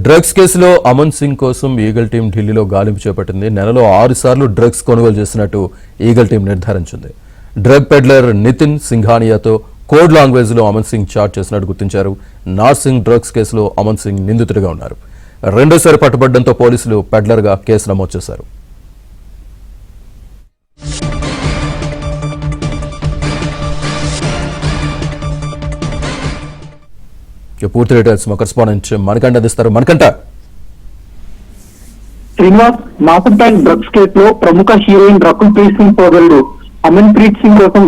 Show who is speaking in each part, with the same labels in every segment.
Speaker 1: Drugs కేసులో అమన్ సింగ్ కోసం eagle team ఢిల్లీలో గాలింపు చేపట్టింది. నెలలో 6 సార్లు డ్రగ్స్ కొనుగోలు చేసినట్టు ఈగల్ టీం నిర్ధారించింది. డ్రగ్ పెడ్లర్ నితిన్ సింఘానియాతో కోడ్ లాంగ్వేజ్ లో అమన్ సింగ్ చాట్ చేసినట్టు గుర్తించారు. నార్సింగ్ డ్రగ్స్ కేసులో అమన్ సింగ్ నిందితుడిగా ఉన్నారు. రెండోసారి పట్టుబడడంతో పోలీసులు పెడ్లర్ గా కేసు నమోదు చేశారు. పూర్తి డీటెయిల్స్ మా కరెస్పాండెంట్ మణికంఠ అందిస్తారు. మణికంఠ,
Speaker 2: శ్రీనివాస్, మాసూద్ బ్యాంక్ డ్రగ్స్ కేసులో ప్రముఖ హీరోయిన్ రకుల్ ప్రీత్ సింగ్ సోదరుడు అమన్ ప్రీత్ సింగ్ కోసం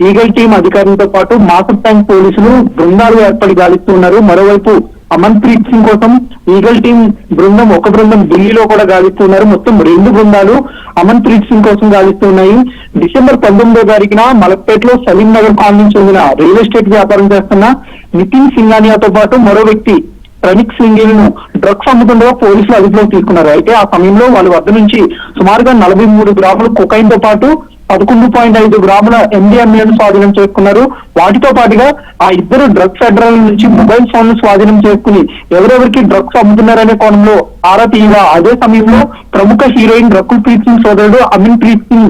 Speaker 2: ఈగల్ టీం అధికారులతో పాటు మాసూద్ బ్యాంక్ పోలీసులు బృందాలు ఏర్పడి గాలిస్తున్నారు. మరోవైపు అమన్ ప్రీత్ సింగ్ కోసం ఈగల్ టీం ఒక బృందం ఢిల్లీలో కూడా గాలిస్తున్నారు. మొత్తం 2 బృందాలు అమన్ ప్రీత్ సింగ్ కోసం గాలిస్తున్నాయి. డిసెంబర్ 19వ తారీఖున మలక్పేటలో సలీం నగర్ కాలనీ చెందిన రియల్ ఎస్టేట్ వ్యాపారం చేస్తున్న నితిన్ సింఘానియాతో పాటు మరో వ్యక్తి ప్రణీక్ సింగిల్ను డ్రగ్స్ అమ్ముతుండగా పోలీసులు అదుపులోకి తీసుకున్నారు. అయితే ఆ సమయంలో వాళ్ళ వద్ద నుంచి సుమారుగా 43 గ్రాముల కొకైన్ తో పాటు 11.5 గ్రాముల MDMAను స్వాధీనం చేసుకున్నారు. వాటితో పాటుగా ఆ ఇద్దరు డ్రగ్స్ అడ్రల నుంచి మొబైల్ ఫోన్లు స్వాధీనం చేసుకుని ఎవరెవరికి డ్రగ్స్ అమ్ముతున్నారనే కోణంలో ఆరా తీయగా అదే సమయంలో ప్రముఖ హీరోయిన్ రకుల్ ప్రీత్ సింగ్ సోదరుడు అమన్ ప్రీత్ సింగ్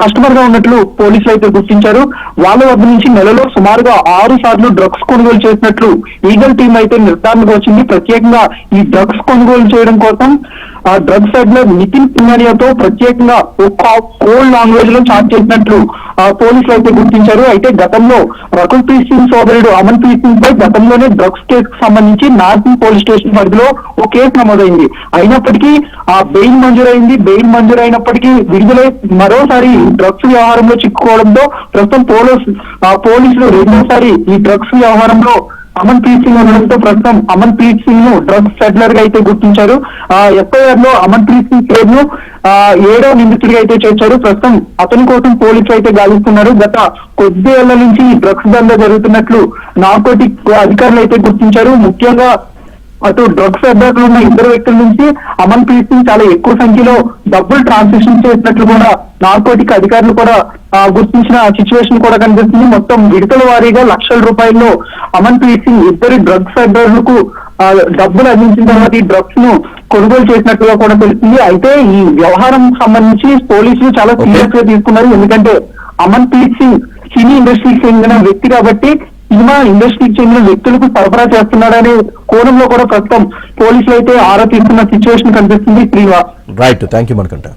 Speaker 2: కస్టమర్ గా ఉన్నట్లు పోలీసులు అయితే గుర్తించారు. వాళ్ళ వద్ద నుంచి నెలలో సుమారుగా 6 సార్లు డ్రగ్స్ కొనుగోలు చేసినట్లు ఈగల్ టీం అయితే నిర్ధారణకు వచ్చింది. ప్రత్యేకంగా ఈ డ్రగ్స్ కొనుగోలు చేయడం కోసం ఆ డ్రగ్స్ పెడ్లర్ నితిన్ సింఘానియాతో ప్రత్యేకంగా కోడ్ లాంగ్వేజ్ లో చాట్ చేసినట్లు పోలీసులు అయితే గుర్తించారు. అయితే గతంలో రకుల్ ప్రీత్ సింగ్ సోదరుడు అమన్ ప్రీత్ సింగ్ పై గతంలోనే డ్రగ్స్ కేసుకు సంబంధించి నార్సింగ్ పోలీస్ స్టేషన్ పరిధిలో ఓ కేసు నమోదైంది. అయినప్పటికీ ఆ బెయిల్ మంజూరైంది. బెయిల్ మంజూరైనప్పటికీ విడుదలై మరోసారి డ్రగ్స్ వ్యవహారంలో చిక్కుకోవడంతో ప్రస్తుతం పోలీసులు రెండోసారి ఈ డ్రగ్స్ వ్యవహారంలో అమన్ ప్రీత్ సింగ్ ఉండడంతో ప్రస్తుతం అమన్ ప్రీత్ సింగ్ ను డ్రగ్స్ పెడ్లర్ గా అయితే గుర్తించారు. ఎఫ్ఐఆర్ లో అమన్ ప్రీత్ సింగ్ పేరు ను 7వ నిందితుడిగా అయితే చేర్చారు. ప్రస్తుతం అతని కోసం పోలీసులు అయితే గాలిస్తున్నారు. గత కొద్ది ఏళ్ల నుంచి డ్రగ్స్ దందా జరుగుతున్నట్లు నార్కోటిక్ అధికారులు అయితే గుర్తించారు. ముఖ్యంగా అటు డ్రగ్స్ అడ్డాకులు ఉన్న 2 వ్యక్తుల నుంచి అమన్ ప్రీత్ సింగ్ చాలా ఎక్కువ సంఖ్యలో డబ్బులు ట్రాన్సాక్షన్ చేసినట్లు కూడా నార్కోటిక్ అధికారులు కూడా గుర్తించిన సిచ్యువేషన్ కూడా కనిపిస్తుంది. మొత్తం విడతల వారీగా లక్షల రూపాయల్లో అమన్ ప్రీత్ సింగ్ 2 డ్రగ్స్ అడ్డాలకు డబ్బులు అందించిన తర్వాత ఈ డ్రగ్స్ ను కొనుగోలు చేసినట్లుగా కూడా తెలుస్తుంది. అయితే ఈ వ్యవహారం సంబంధించి పోలీసులు చాలా సీరియస్ గా తీసుకున్నారు. ఎందుకంటే అమన్ ప్రీత్ సింగ్ సినీ ఇండస్ట్రీకి చెందిన వ్యక్తి కాబట్టి సినిమా ఇండస్ట్రీకి చెందిన వ్యక్తులకు సరఫరా చేస్తున్నాడనే కోణంలో కూడా ప్రస్తుతం పోలీసులు అయితే ఆరా తీస్తున్న సిచ్యువేషన్ కనిపిస్తుంది. Srinivas,
Speaker 1: right, thank you Manikanta.